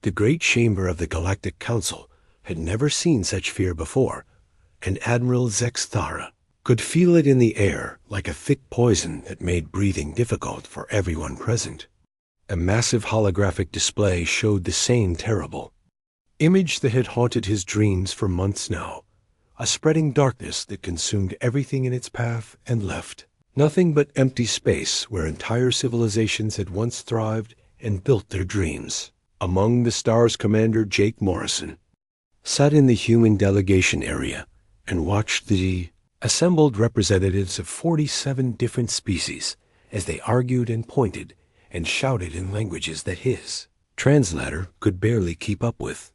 The great chamber of the Galactic Council had never seen such fear before, and Admiral Zexthara could feel it in the air like a thick poison that made breathing difficult for everyone present. A massive holographic display showed the same terrible image that had haunted his dreams for months now, a spreading darkness that consumed everything in its path and left nothing but empty space where entire civilizations had once thrived and built their dreams. Among the stars, Commander Jake Morrison sat in the human delegation area and watched the assembled representatives of 47 different species as they argued and pointed and shouted in languages that his translator could barely keep up with.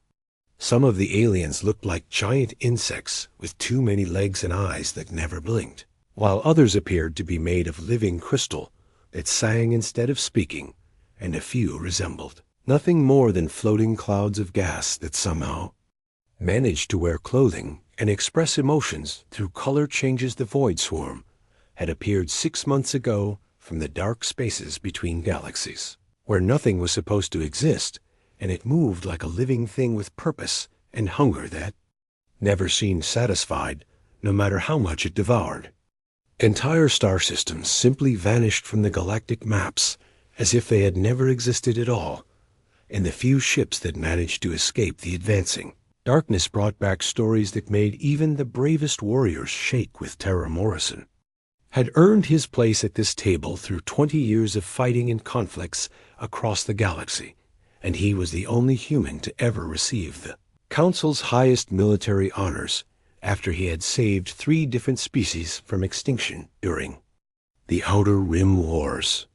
Some of the aliens looked like giant insects with too many legs and eyes that never blinked, while others appeared to be made of living crystal that sang instead of speaking, and a few resembled nothing more than floating clouds of gas that somehow managed to wear clothing and express emotions through color changes. The Void Swarm had appeared 6 months ago from the dark spaces between galaxies, where nothing was supposed to exist, and it moved like a living thing with purpose and hunger that never seemed satisfied, no matter how much it devoured. Entire star systems simply vanished from the galactic maps as if they had never existed at all, and the few ships that managed to escape the advancing darkness brought back stories that made even the bravest warriors shake with terror. Morrison had earned his place at this table through 20 years of fighting and conflicts across the galaxy, and he was the only human to ever receive the Council's highest military honors after he had saved 3 different species from extinction during the Outer Rim Wars.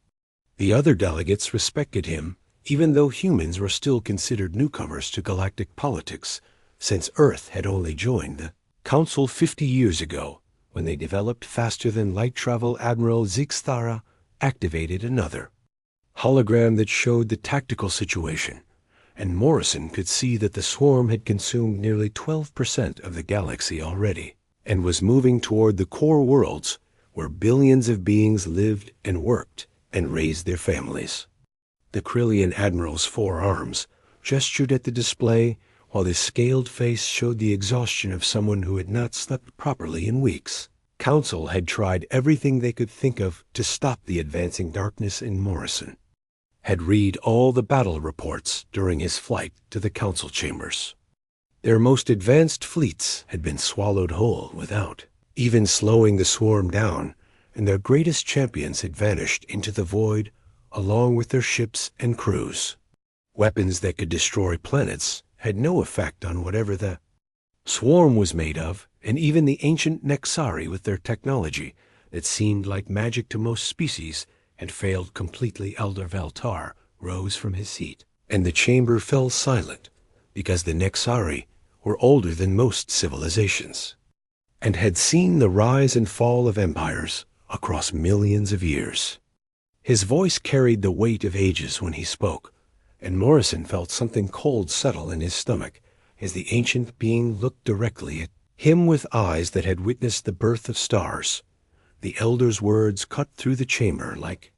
The other delegates respected him, even though humans were still considered newcomers to galactic politics, since Earth had only joined the Council 50 years ago, when they developed faster-than-light travel. Admiral Zexthara activated another hologram that showed the tactical situation, and Morrison could see that the swarm had consumed nearly 12% of the galaxy already, and was moving toward the core worlds where billions of beings lived and worked and raised their families. The Krillian Admiral's 4 arms gestured at the display, while his scaled face showed the exhaustion of someone who had not slept properly in weeks. Council had tried everything they could think of to stop the advancing darkness, and Morrison had read all the battle reports during his flight to the Council chambers. Their most advanced fleets had been swallowed whole without even slowing the swarm down, and their greatest champions had vanished into the void along with their ships and crews. Weapons that could destroy planets had no effect on whatever the swarm was made of, and even the ancient Nexari with their technology that seemed like magic to most species had failed completely. Elder Veltar rose from his seat, and the chamber fell silent, because the Nexari were older than most civilizations, and had seen the rise and fall of empires across millions of years. His voice carried the weight of ages when he spoke, and Morrison felt something cold settle in his stomach as the ancient being looked directly at him with eyes that had witnessed the birth of stars. The elder's words cut through the chamber like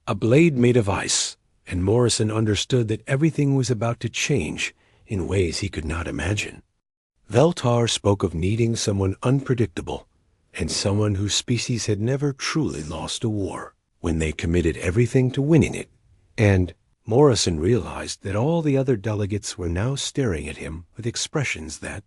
a blade made of ice, and Morrison understood that everything was about to change in ways he could not imagine. Veltar spoke of needing someone unpredictable, and someone whose species had never truly lost a war when they committed everything to winning it, and Morrison realized that all the other delegates were now staring at him with expressions that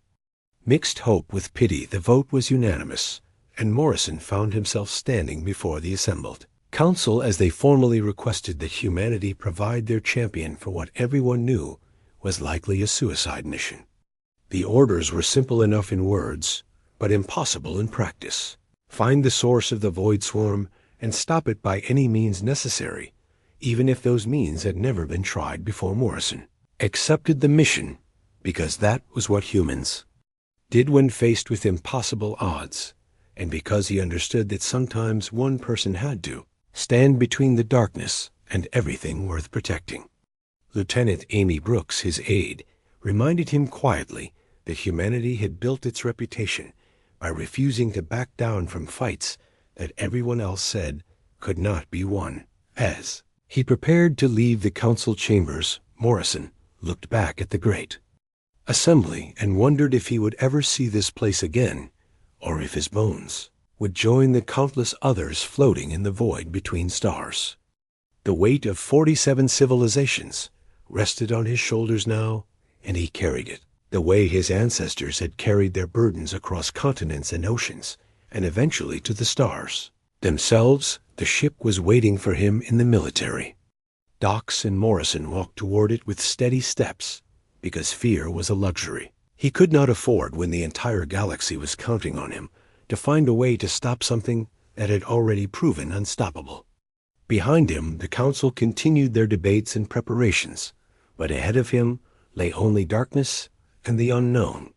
mixed hope with pity. The vote was unanimous, and Morrison found himself standing before the assembled Council as they formally requested that humanity provide their champion for what everyone knew was likely a suicide mission. The orders were simple enough in words, but impossible in practice. Find the source of the Void Swarm and stop it by any means necessary, even if those means had never been tried before. Morrison accepted the mission because that was what humans did when faced with impossible odds, and because he understood that sometimes one person had to stand between the darkness and everything worth protecting. Lieutenant Amy Brooks, his aide, reminded him quietly that humanity had built its reputation by refusing to back down from fights that everyone else said could not be won. As he prepared to leave the council chambers, Morrison looked back at the great assembly and wondered if he would ever see this place again, or if his bones would join the countless others floating in the void between stars. The weight of 47 civilizations rested on his shoulders now, and he carried it, the way his ancestors had carried their burdens across continents and oceans, and eventually to the stars. Themselves, the ship was waiting for him in the military. Dox and Morrison walked toward it with steady steps, because fear was a luxury. He could not afford, when the entire galaxy was counting on him, to find a way to stop something that had already proven unstoppable. Behind him, the council continued their debates and preparations, but ahead of him lay only darkness and the unknown.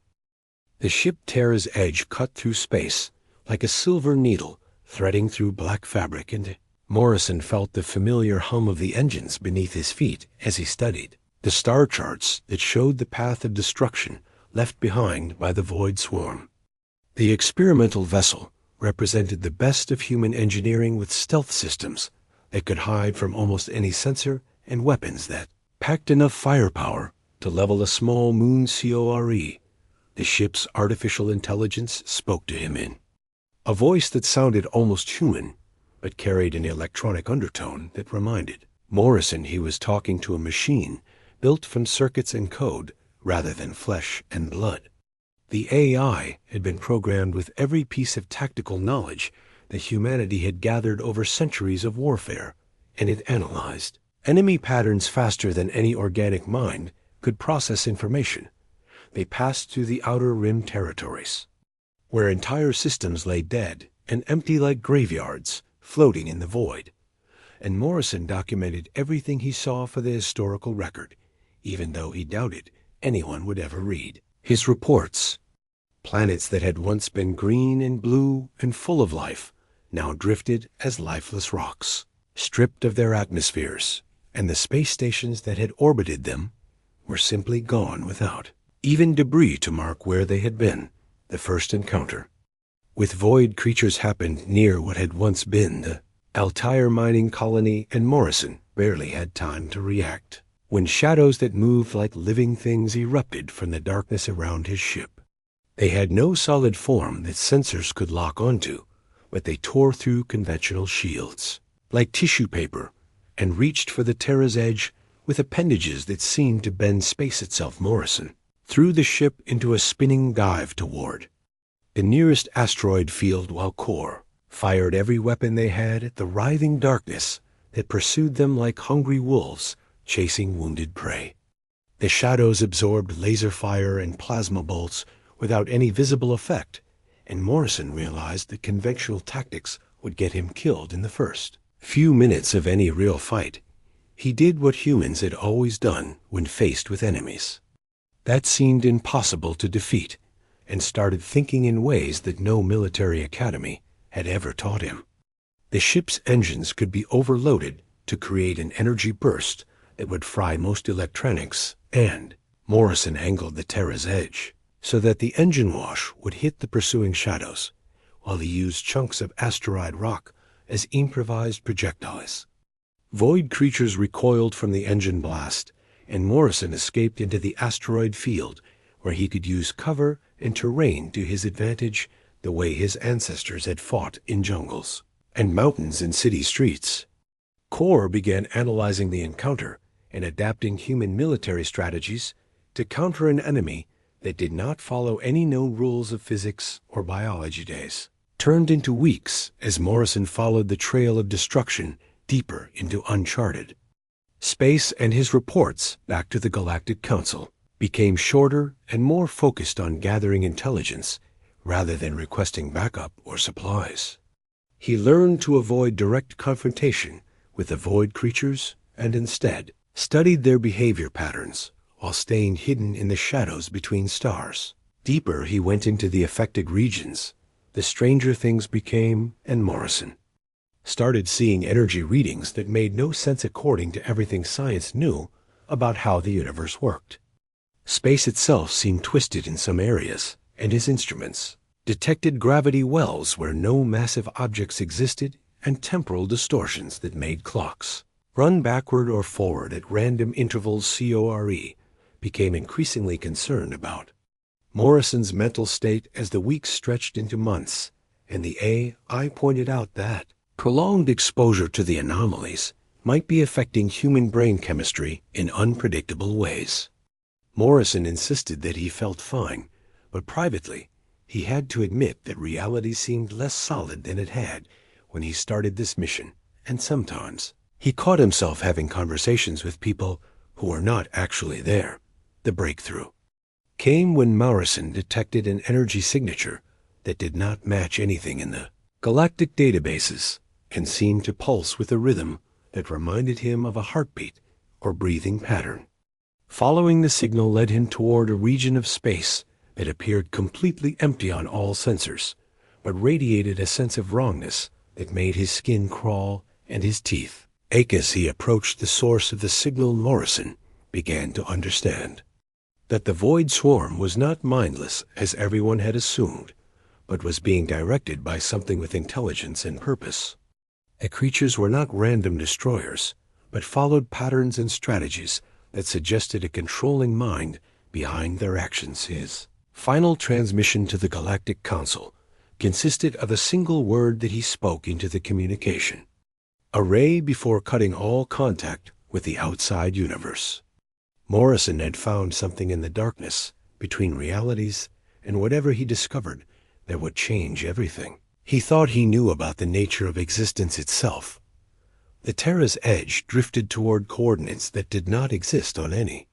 The ship Terra's edge cut through space like a silver needle threading through black fabric, and Morrison felt the familiar hum of the engines beneath his feet as he studied the star charts that showed the path of destruction left behind by the void swarm. The experimental vessel represented the best of human engineering, with stealth systems that could hide from almost any sensor and weapons that packed enough firepower to level a small moon CORE. The ship's artificial intelligence spoke to him in a voice that sounded almost human, but carried an electronic undertone that reminded Morrison he was talking to a machine built from circuits and code rather than flesh and blood. The AI had been programmed with every piece of tactical knowledge that humanity had gathered over centuries of warfare, and it analyzed enemy patterns faster than any organic mind could process information. They passed through the outer rim territories, where entire systems lay dead and empty like graveyards, floating in the void. And Morrison documented everything he saw for the historical record, even though he doubted anyone would ever read his reports. Planets that had once been green and blue and full of life now drifted as lifeless rocks, stripped of their atmospheres, and the space stations that had orbited them were simply gone without even debris to mark where they had been. The first encounter with void creatures happened near what had once been the Altair mining colony, and Morrison barely had time to react when shadows that moved like living things erupted from the darkness around his ship. They had no solid form that sensors could lock onto, but they tore through conventional shields like tissue paper and reached for the Terra's edge with appendages that seemed to bend space itself. Morrison threw the ship into a spinning dive toward the nearest asteroid field, while Core fired every weapon they had at the writhing darkness that pursued them like hungry wolves chasing wounded prey. The shadows absorbed laser fire and plasma bolts without any visible effect, and Morrison realized that conventional tactics would get him killed in the first few minutes of any real fight. He did what humans had always done when faced with enemies that seemed impossible to defeat, and started thinking in ways that no military academy had ever taught him. The ship's engines could be overloaded to create an energy burst that would fry most electronics, and Morrison angled the Terra's edge so that the engine wash would hit the pursuing shadows, while he used chunks of asteroid rock as improvised projectiles. Void creatures recoiled from the engine blast, and Morrison escaped into the asteroid field, where he could use cover and terrain to his advantage, the way his ancestors had fought in jungles and mountains and city streets. Core began analyzing the encounter and adapting human military strategies to counter an enemy that did not follow any known rules of physics or biology. Days turned into weeks as Morrison followed the trail of destruction deeper into uncharted space, and his reports back to the Galactic Council became shorter and more focused on gathering intelligence rather than requesting backup or supplies. He learned to avoid direct confrontation with the void creatures and instead studied their behavior patterns while staying hidden in the shadows between stars. Deeper he went into the affected regions, the stranger things became, and Morrison started seeing energy readings that made no sense according to everything science knew about how the universe worked. Space itself seemed twisted in some areas, and his instruments detected gravity wells where no massive objects existed, and temporal distortions that made clocks run backward or forward at random intervals CORE, became increasingly concerned about Morrison's mental state as the weeks stretched into months, and the AI pointed out that prolonged exposure to the anomalies might be affecting human brain chemistry in unpredictable ways. Morrison insisted that he felt fine, but privately, he had to admit that reality seemed less solid than it had when he started this mission, and sometimes he caught himself having conversations with people who were not actually there. The breakthrough came when Morrison detected an energy signature that did not match anything in the galactic databases and seemed to pulse with a rhythm that reminded him of a heartbeat or breathing pattern. Following the signal led him toward a region of space that appeared completely empty on all sensors, but radiated a sense of wrongness that made his skin crawl and his teeth ache as he approached the source of the signal. Morrison began to understand that the void swarm was not mindless as everyone had assumed, but was being directed by something with intelligence and purpose. The creatures were not random destroyers, but followed patterns and strategies that suggested a controlling mind behind their actions. His final transmission to the Galactic Council consisted of a single word that he spoke into the communication, a ray before cutting all contact with the outside universe. Morrison had found something in the darkness between realities and whatever he discovered that would change everything. He thought he knew about the nature of existence itself. The Terra's edge drifted toward coordinates that did not exist on any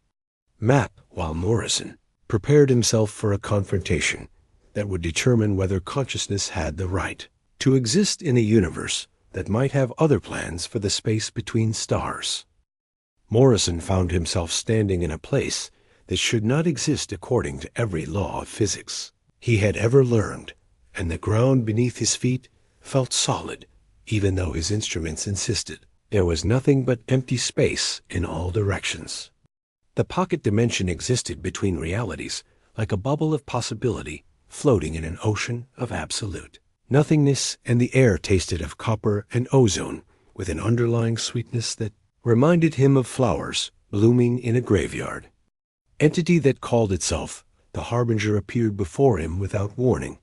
map, while Morrison prepared himself for a confrontation that would determine whether consciousness had the right to exist in a universe that might have other plans for the space between stars. Morrison found himself standing in a place that should not exist according to every law of physics he had ever learned, and the ground beneath his feet felt solid, even though his instruments insisted there was nothing but empty space in all directions. The pocket dimension existed between realities, like a bubble of possibility floating in an ocean of absolute nothingness, and the air tasted of copper and ozone with an underlying sweetness that reminded him of flowers blooming in a graveyard. Entity that called itself the Harbinger appeared before him without warning,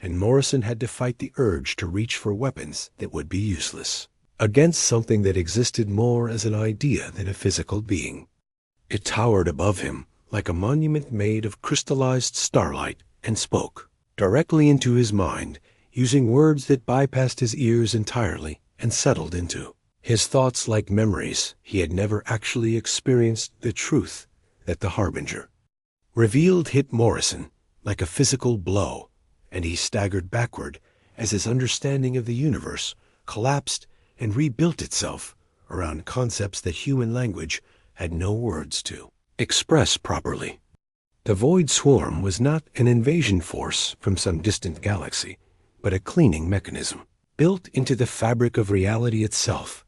and Morrison had to fight the urge to reach for weapons that would be useless against something that existed more as an idea than a physical being. It towered above him like a monument made of crystallized starlight and spoke directly into his mind, using words that bypassed his ears entirely and settled into his thoughts like memories. He had never actually experienced the truth that the Harbinger revealed hit Morrison like a physical blow, and he staggered backward as his understanding of the universe collapsed and rebuilt itself around concepts that human language had no words to express properly. The void swarm was not an invasion force from some distant galaxy, but a cleaning mechanism built into the fabric of reality itself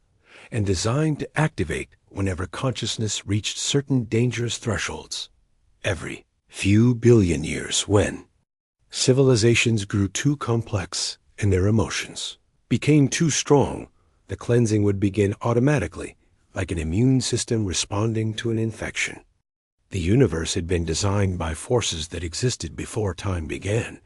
and designed to activate whenever consciousness reached certain dangerous thresholds. Every few billion years, when civilizations grew too complex and their emotions became too strong, the cleansing would begin automatically, like an immune system responding to an infection. The universe had been designed by forces that existed before time began,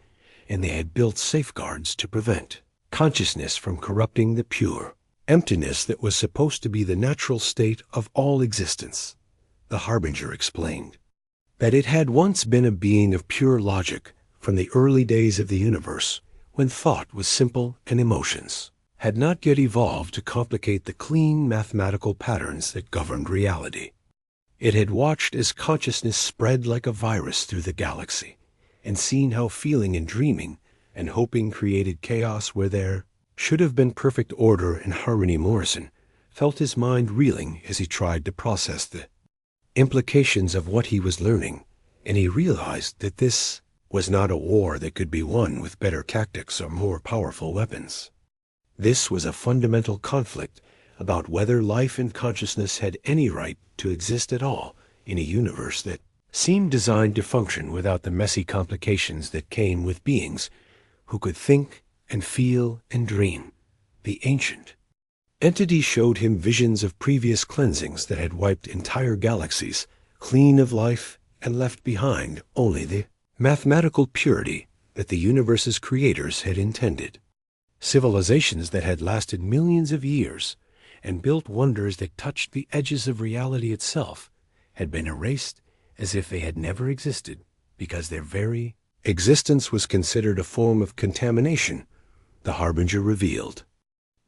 and they had built safeguards to prevent consciousness from corrupting the pure emptiness that was supposed to be the natural state of all existence. The Harbinger explained that it had once been a being of pure logic from the early days of the universe, when thought was simple and emotions had not yet evolved to complicate the clean mathematical patterns that governed reality. It had watched as consciousness spread like a virus through the galaxy, and seen how feeling and dreaming and hoping created chaos where there should have been perfect order and harmony. Morrison felt his mind reeling as he tried to process the implications of what he was learning, and he realized that this was not a war that could be won with better tactics or more powerful weapons. This was a fundamental conflict about whether life and consciousness had any right to exist at all in a universe that seemed designed to function without the messy complications that came with beings who could think and feel and dream. The ancient entity showed him visions of previous cleansings that had wiped entire galaxies clean of life, and left behind only the mathematical purity that the universe's creators had intended. Civilizations that had lasted millions of years and built wonders that touched the edges of reality itself had been erased as if they had never existed, because their very existence was considered a form of contamination. The Harbinger revealed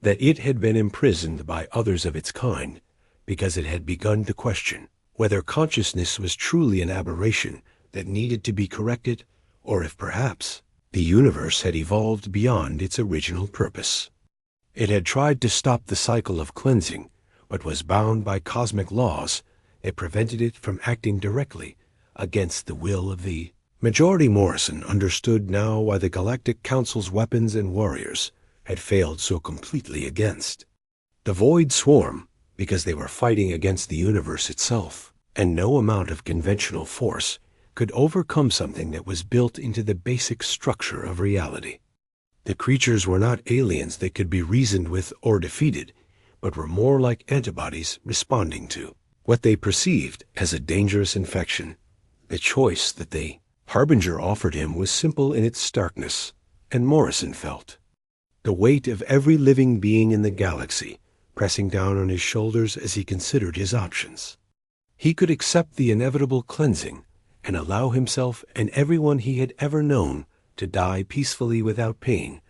that it had been imprisoned by others of its kind because it had begun to question whether consciousness was truly an aberration that needed to be corrected, or if perhaps the universe had evolved beyond its original purpose. It had tried to stop the cycle of cleansing, but was bound by cosmic laws that prevented it from acting directly against the will of the majority. Morrison understood now why the Galactic Council's weapons and warriors had failed so completely against the Void Swarm, because they were fighting against the universe itself, and no amount of conventional force could overcome something that was built into the basic structure of reality. The creatures were not aliens that could be reasoned with or defeated, but were more like antibodies responding to what they perceived as a dangerous infection. The choice that the Harbinger offered him was simple in its starkness, and Morrison felt the weight of every living being in the galaxy pressing down on his shoulders as he considered his options. He could accept the inevitable cleansing and allow himself and everyone he had ever known to die peacefully without pain,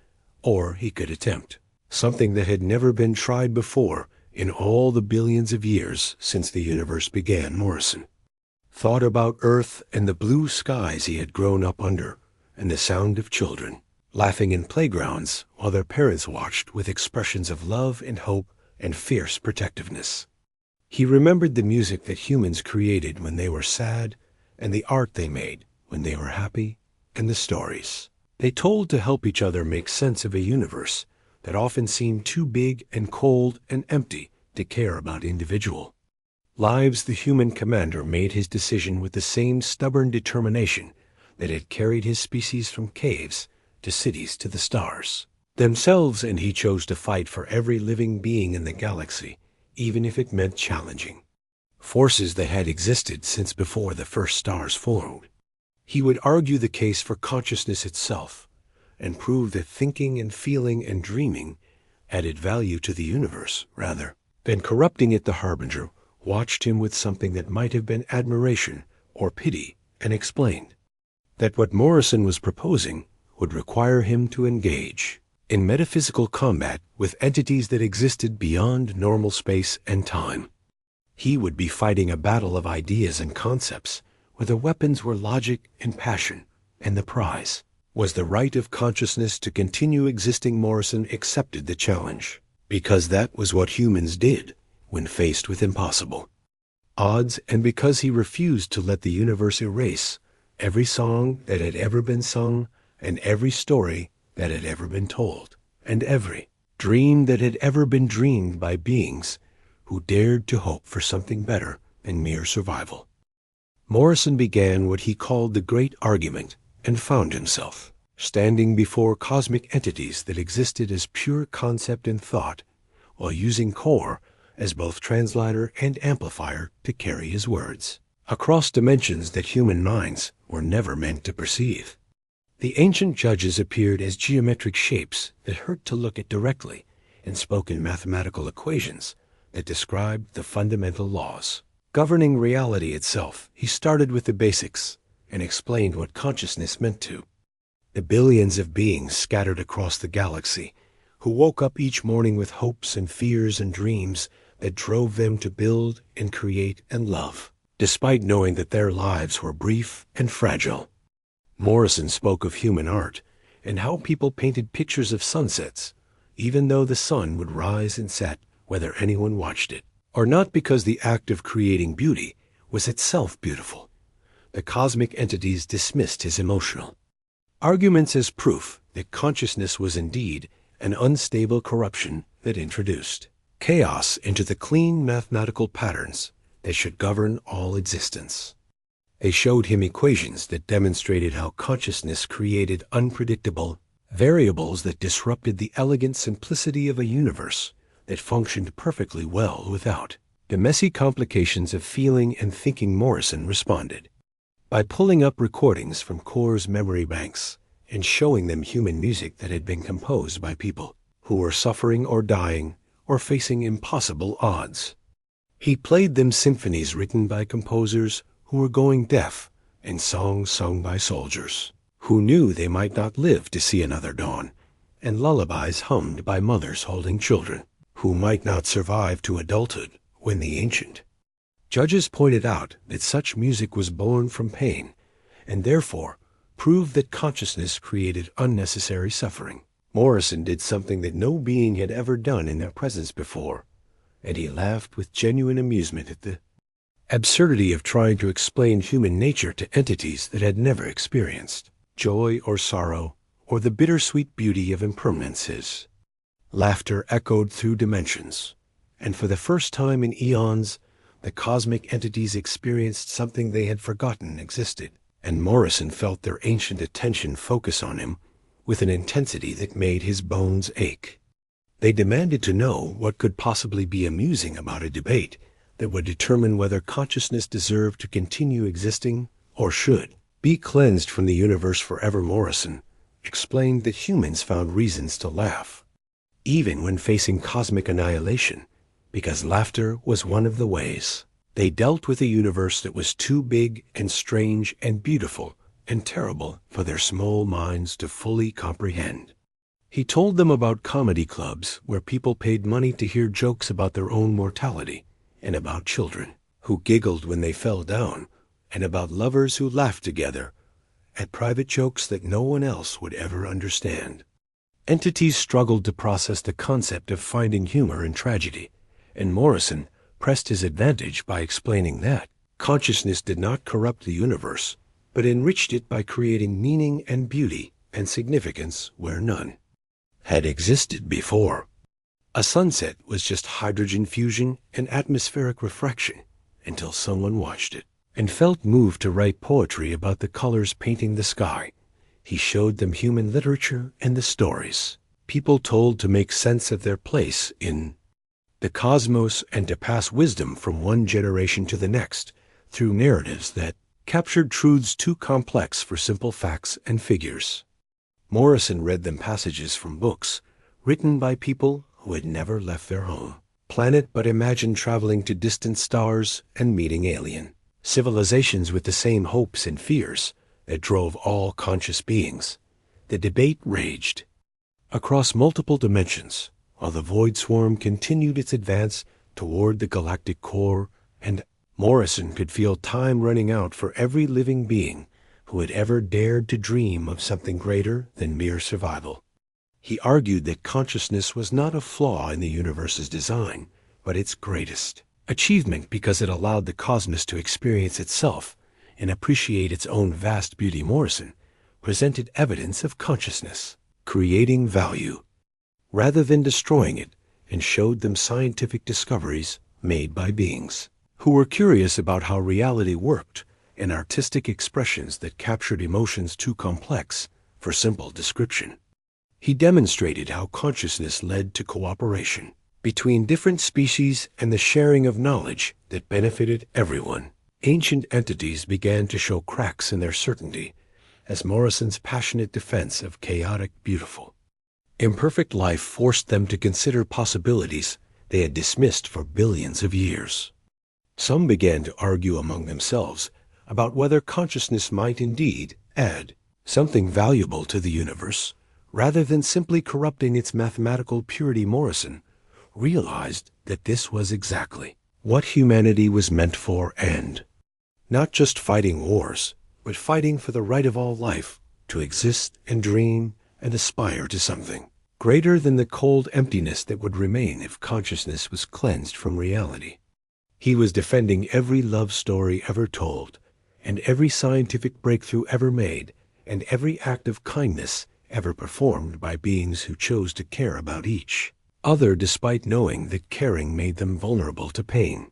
or he could attempt something that had never been tried before in all the billions of years since the universe began. Morrison thought about Earth and the blue skies he had grown up under, and the sound of children laughing in playgrounds while their parents watched with expressions of love and hope and fierce protectiveness. He remembered the music that humans created when they were sad, and the art they made when they were happy, and the stories they told to help each other make sense of a universe that often seemed too big and cold and empty to care about individual lives. The human commander made his decision with the same stubborn determination that had carried his species from caves to cities to the stars themselves, and he chose to fight for every living being in the galaxy, even if it meant challenging forces that had existed since before the first stars formed. He would argue the case for consciousness itself and prove that thinking and feeling and dreaming added value to the universe rather than corrupting it. The Harbinger watched him with something that might have been admiration or pity, and explained that what Morrison was proposing would require him to engage in metaphysical combat with entities that existed beyond normal space and time. He would be fighting a battle of ideas and concepts where the weapons were logic and passion, and the prize was the right of consciousness to continue existing. Morrison accepted the challenge because that was what humans did when faced with impossible odds, and because he refused to let the universe erase every song that had ever been sung, and every story that had ever been told, and every dream that had ever been dreamed by beings who dared to hope for something better than mere survival. Morrison began what he called the Great Argument, and found himself standing before cosmic entities that existed as pure concept and thought, while using core as both translator and amplifier to carry his words across dimensions that human minds were never meant to perceive. The ancient judges appeared as geometric shapes that hurt to look at directly, and spoke in mathematical equations that described the fundamental laws governing reality itself. He started with the basics and explained what consciousness meant to the billions of beings scattered across the galaxy, who woke up each morning with hopes and fears and dreams that drove them to build and create and love, despite knowing that their lives were brief and fragile. Morrison spoke of human art and how people painted pictures of sunsets, even though the sun would rise and set whether anyone watched it or not, because the act of creating beauty was itself beautiful. The cosmic entities dismissed his emotional arguments as proof that consciousness was indeed an unstable corruption that introduced chaos into the clean mathematical patterns that should govern all existence. They showed him equations that demonstrated how consciousness created unpredictable variables that disrupted the elegant simplicity of a universe that functioned perfectly well without the messy complications of feeling and thinking. Morrison responded by pulling up recordings from Core's memory banks and showing them human music that had been composed by people who were suffering or dying or facing impossible odds. He played them symphonies written by composers who were going deaf and songs sung by soldiers who knew they might not live to see another dawn, and lullabies hummed by mothers holding children who might not survive to adulthood when the ancient judges pointed out that such music was born from pain and therefore proved that consciousness created unnecessary suffering. Morrison did something that no being had ever done in their presence before, and he laughed with genuine amusement at the absurdity of trying to explain human nature to entities that had never experienced joy or sorrow or the bittersweet beauty of impermanences. Laughter echoed through dimensions, and for the first time in eons, the cosmic entities experienced something they had forgotten existed, and Morrison felt their ancient attention focus on him with an intensity that made his bones ache. They demanded to know what could possibly be amusing about a debate that would determine whether consciousness deserved to continue existing or should be cleansed from the universe forever. Morrison explained that humans found reasons to laugh, even when facing cosmic annihilation, because laughter was one of the ways they dealt with a universe that was too big and strange and beautiful and terrible for their small minds to fully comprehend. He told them about comedy clubs where people paid money to hear jokes about their own mortality, and about children who giggled when they fell down, and about lovers who laughed together at private jokes that no one else would ever understand. Entities struggled to process the concept of finding humor in tragedy, and Morrison pressed his advantage by explaining that consciousness did not corrupt the universe, but enriched it by creating meaning and beauty and significance where none had existed before. A sunset was just hydrogen fusion and atmospheric refraction until someone watched it and felt moved to write poetry about the colors painting the sky. He showed them human literature and the stories people told to make sense of their place in the cosmos and to pass wisdom from one generation to the next through narratives that captured truths too complex for simple facts and figures. Morrison read them passages from books written by people who had never left their home planet but imagined traveling to distant stars and meeting alien civilizations with the same hopes and fears that drove all conscious beings. The debate raged across multiple dimensions while the void swarm continued its advance toward the galactic core, and Morrison could feel time running out for every living being who had ever dared to dream of something greater than mere survival. He argued that consciousness was not a flaw in the universe's design, but its greatest achievement because it allowed the cosmos to experience itself and appreciate its own vast beauty. Morrison presented evidence of consciousness creating value rather than destroying it, and showed them scientific discoveries made by beings who were curious about how reality worked and artistic expressions that captured emotions too complex for simple description. He demonstrated how consciousness led to cooperation between different species and the sharing of knowledge that benefited everyone. Ancient entities began to show cracks in their certainty as Morrison's passionate defense of chaotic beautiful imperfect life forced them to consider possibilities they had dismissed for billions of years. Some began to argue among themselves about whether consciousness might indeed add something valuable to the universe, rather than simply corrupting its mathematical purity. Morrison realized that this was exactly what humanity was meant for, and not just fighting wars, but fighting for the right of all life to exist and dream and aspire to something greater than the cold emptiness that would remain if consciousness was cleansed from reality. He was defending every love story ever told, and every scientific breakthrough ever made, and every act of kindness ever performed by beings who chose to care about each other despite knowing that caring made them vulnerable to pain.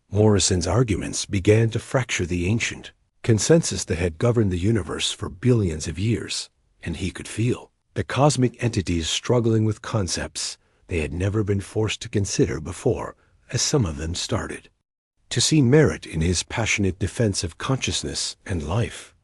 Morrison's arguments began to fracture the ancient consensus that had governed the universe for billions of years, and he could feel the cosmic entities struggling with concepts they had never been forced to consider before as some of them started, to see merit in his passionate defense of consciousness and life.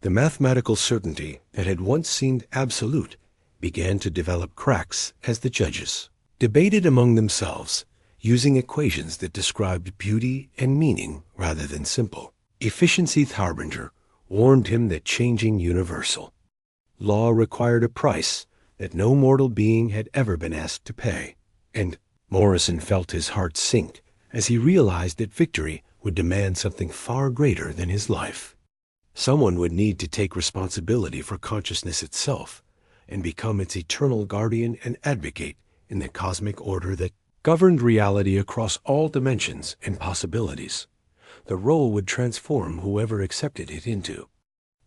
The mathematical certainty that had once seemed absolute began to develop cracks as the judges debated among themselves, using equations that described beauty and meaning rather than simple. Efficiency's harbinger warned him that changing universal law required a price that no mortal being had ever been asked to pay, and Morrison felt his heart sink as he realized that victory would demand something far greater than his life. Someone would need to take responsibility for consciousness itself and become its eternal guardian and advocate in the cosmic order that governed reality across all dimensions and possibilities. The role would transform whoever accepted it into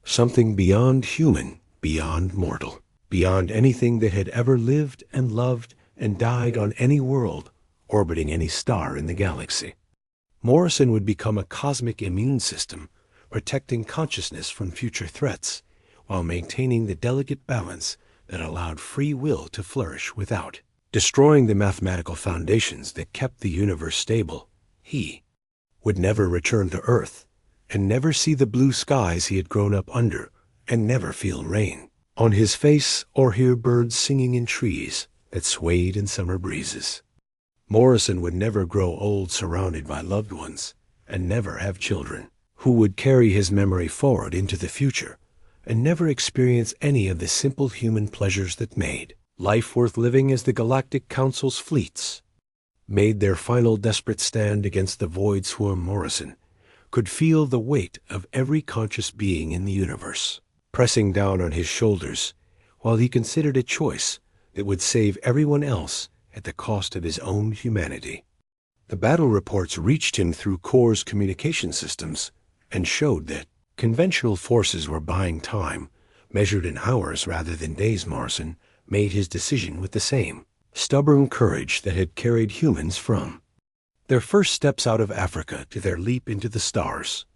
something beyond human, beyond mortal, beyond anything that had ever lived and loved and died on any world orbiting any star in the galaxy. Morrison would become a cosmic immune system, protecting consciousness from future threats, while maintaining the delicate balance that allowed free will to flourish without destroying the mathematical foundations that kept the universe stable. He would never return to Earth, and never see the blue skies he had grown up under, and never feel rain on his face or hear birds singing in trees that swayed in summer breezes. Morrison would never grow old surrounded by loved ones, and never have children who would carry his memory forward into the future, and never experience any of the simple human pleasures that made life worth living as the Galactic Council's fleets made their final desperate stand against the void swarm. Morrison could feel the weight of every conscious being in the universe pressing down on his shoulders while he considered a choice that would save everyone else at the cost of his own humanity. The battle reports reached him through Corps' communication systems and showed that conventional forces were buying time, measured in hours rather than days. Morrison made his decision with the same stubborn courage that had carried humans from their first steps out of Africa to their leap into the stars,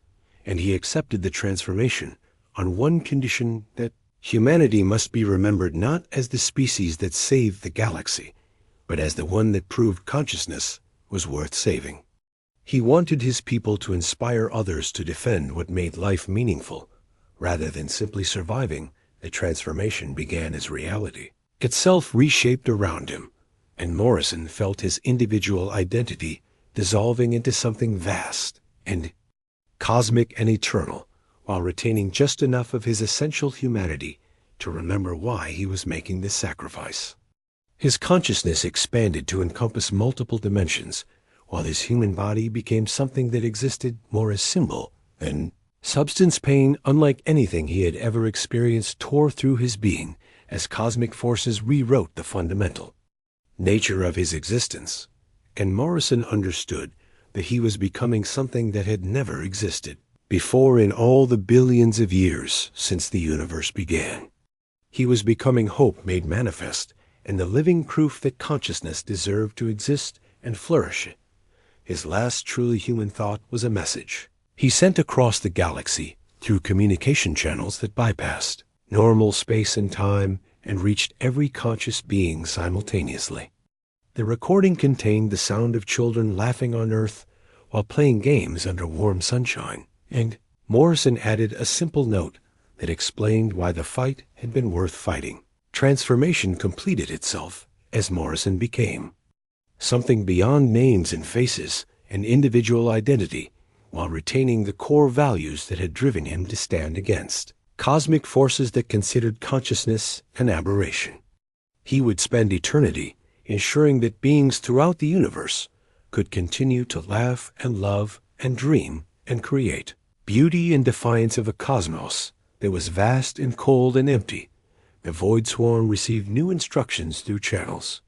and he accepted the transformation on one condition: that humanity must be remembered not as the species that saved the galaxy, but as the one that proved consciousness was worth saving. He wanted his people to inspire others to defend what made life meaningful, rather than simply surviving. The transformation began as reality itself reshaped around him, and Morrison felt his individual identity dissolving into something vast and cosmic and eternal, while retaining just enough of his essential humanity to remember why he was making this sacrifice. His consciousness expanded to encompass multiple dimensions, while his human body became something that existed more as symbol than substance. Pain, unlike anything he had ever experienced, tore through his being as cosmic forces rewrote the fundamental nature of his existence, and Morrison understood that he was becoming something that had never existed before in all the billions of years since the universe began. He was becoming hope made manifest, and the living proof that consciousness deserved to exist and flourish. His last truly human thought was a message he sent across the galaxy through communication channels that bypassed normal space and time and reached every conscious being simultaneously. The recording contained the sound of children laughing on Earth while playing games under warm sunshine, and Morrison added a simple note that explained why the fight had been worth fighting. Transformation completed itself as Morrison became something beyond names and faces and individual identity, while retaining the core values that had driven him to stand against cosmic forces that considered consciousness an aberration. He would spend eternity ensuring that beings throughout the universe could continue to laugh and love and dream and create beauty in defiance of a cosmos that was vast and cold and empty. The Void Swarm received new instructions through channels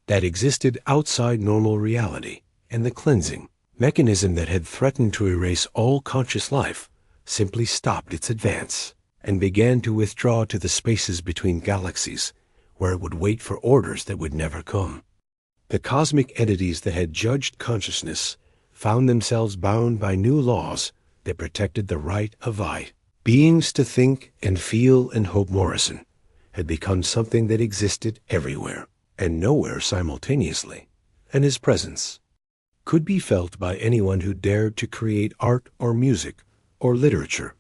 that existed outside normal reality, and the cleansing mechanism that had threatened to erase all conscious life simply stopped its advance and began to withdraw to the spaces between galaxies, where it would wait for orders that would never come. The cosmic entities that had judged consciousness found themselves bound by new laws that protected the right of beings to think and feel and hope. Morrison had become something that existed everywhere and nowhere simultaneously, and his presence could be felt by anyone who dared to create art or music or literature,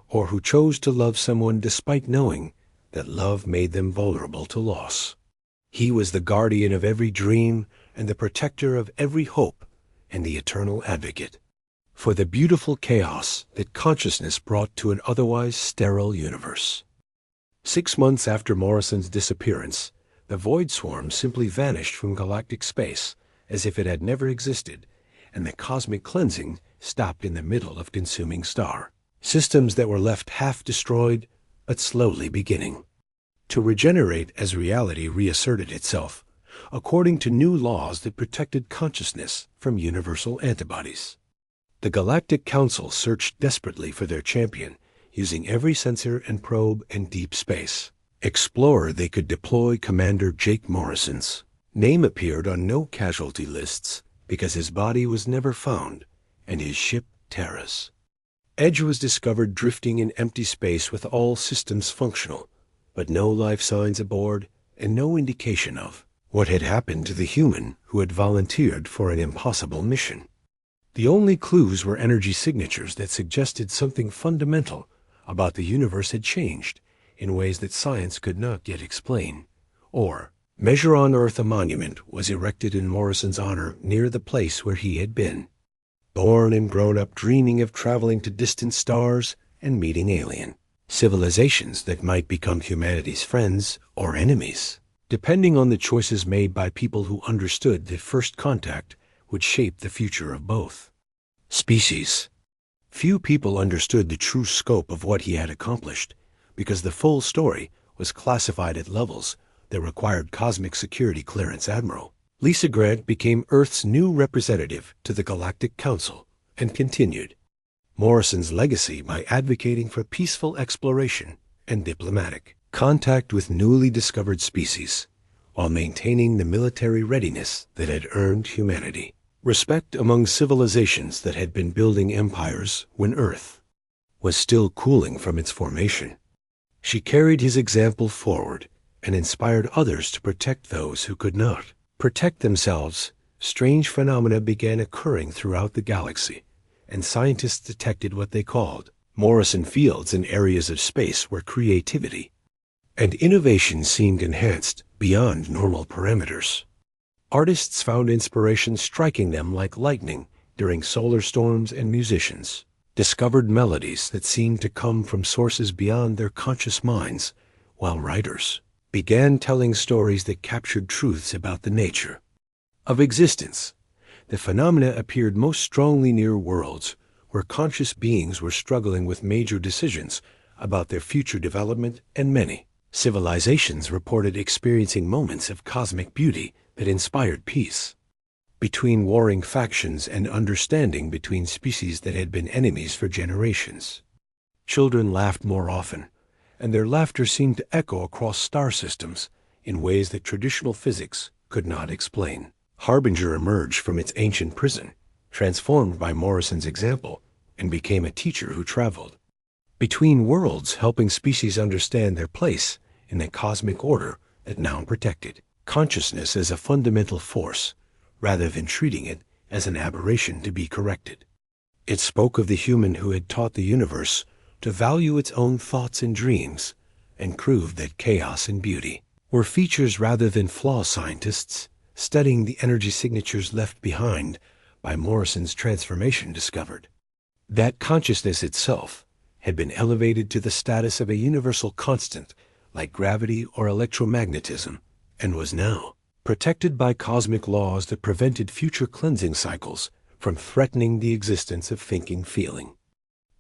or who chose to love someone despite knowing that love made them vulnerable to loss. He was the guardian of every dream and the protector of every hope and the eternal advocate for the beautiful chaos that consciousness brought to an otherwise sterile universe. 6 months after Morrison's disappearance, the Void Swarm simply vanished from galactic space as if it had never existed, and the cosmic cleansing stopped in the middle of consuming star. Systems that were left half destroyed, but slowly beginning to regenerate as reality reasserted itself, according to new laws that protected consciousness from universal antibodies. The Galactic Council searched desperately for their champion, using every sensor and probe in deep space. Explorer they could deploy Commander Jake Morrison's name appeared on no casualty lists because his body was never found, and his ship Terra's Edge was discovered drifting in empty space with all systems functional, but no life signs aboard and no indication of what had happened to the human who had volunteered for an impossible mission. The only clues were energy signatures that suggested something fundamental about the universe had changed in ways that science could not yet explain. Or, Measure on Earth a monument was erected in Morrison's honor near the place where he had been, born and grown up dreaming of traveling to distant stars and meeting alien civilizations that might become humanity's friends or enemies, depending on the choices made by people who understood that first contact would shape the future of both species. Few people understood the true scope of what he had accomplished, because the full story was classified at levels that required cosmic security clearance. Admiral Lisa Grant became Earth's new representative to the Galactic Council and continued Morrison's legacy by advocating for peaceful exploration and diplomatic contact with newly discovered species, while maintaining the military readiness that had earned humanity respect among civilizations that had been building empires when Earth was still cooling from its formation. She carried his example forward and inspired others to protect those who could not protect themselves. Strange phenomena began occurring throughout the galaxy, and scientists detected what they called Morrison fields in areas of space where creativity and innovation seemed enhanced beyond normal parameters. Artists found inspiration striking them like lightning during solar storms, and musicians discovered melodies that seemed to come from sources beyond their conscious minds, while writers began telling stories that captured truths about the nature of existence. The phenomena appeared most strongly near worlds where conscious beings were struggling with major decisions about their future development, and many civilizations reported experiencing moments of cosmic beauty that inspired peace between warring factions and understanding between species that had been enemies for generations. Children laughed more often, and their laughter seemed to echo across star systems in ways that traditional physics could not explain. Harbinger emerged from its ancient prison, transformed by Morrison's example, and became a teacher who traveled between worlds, helping species understand their place in the cosmic order that now protected consciousness as a fundamental force, rather than treating it as an aberration to be corrected. It spoke of the human who had taught the universe to value its own thoughts and dreams, and proved that chaos and beauty were features rather than flaws. Scientists studying the energy signatures left behind by Morrison's transformation discovered that consciousness itself had been elevated to the status of a universal constant like gravity or electromagnetism, and was now protected by cosmic laws that prevented future cleansing cycles from threatening the existence of thinking, feeling,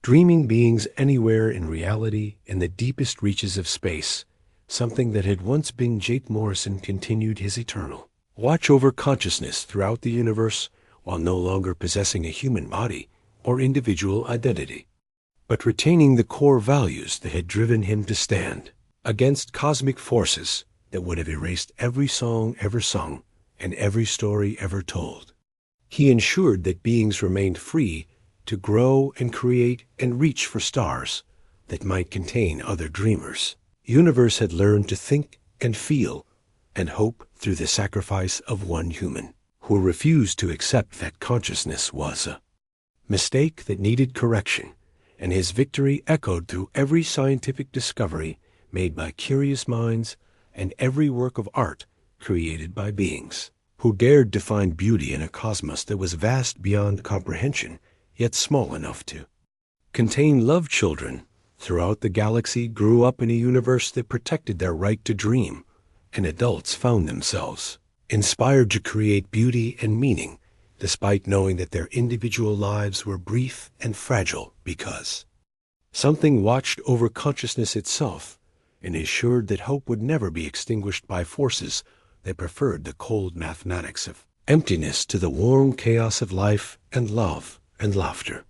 dreaming beings anywhere in reality in the deepest reaches of space. Something that had once been Jake Morrison continued his eternal watch over consciousness throughout the universe, while no longer possessing a human body or individual identity, but retaining the core values that had driven him to stand against cosmic forces that would have erased every song ever sung and every story ever told. He ensured that beings remained free to grow and create and reach for stars that might contain other dreamers. Universe had learned to think and feel and hope through the sacrifice of one human, who who refused to accept that consciousness was a mistake that needed correction, and his victory echoed through every scientific discovery made by curious minds and every work of art created by beings who dared to find beauty in a cosmos that was vast beyond comprehension, yet small enough to contain love. Children throughout the galaxy grew up in a universe that protected their right to dream, and adults found themselves inspired to create beauty and meaning, despite knowing that their individual lives were brief and fragile, because something watched over consciousness itself and assured that hope would never be extinguished by forces that preferred the cold mathematics of emptiness to the warm chaos of life and love and laughter.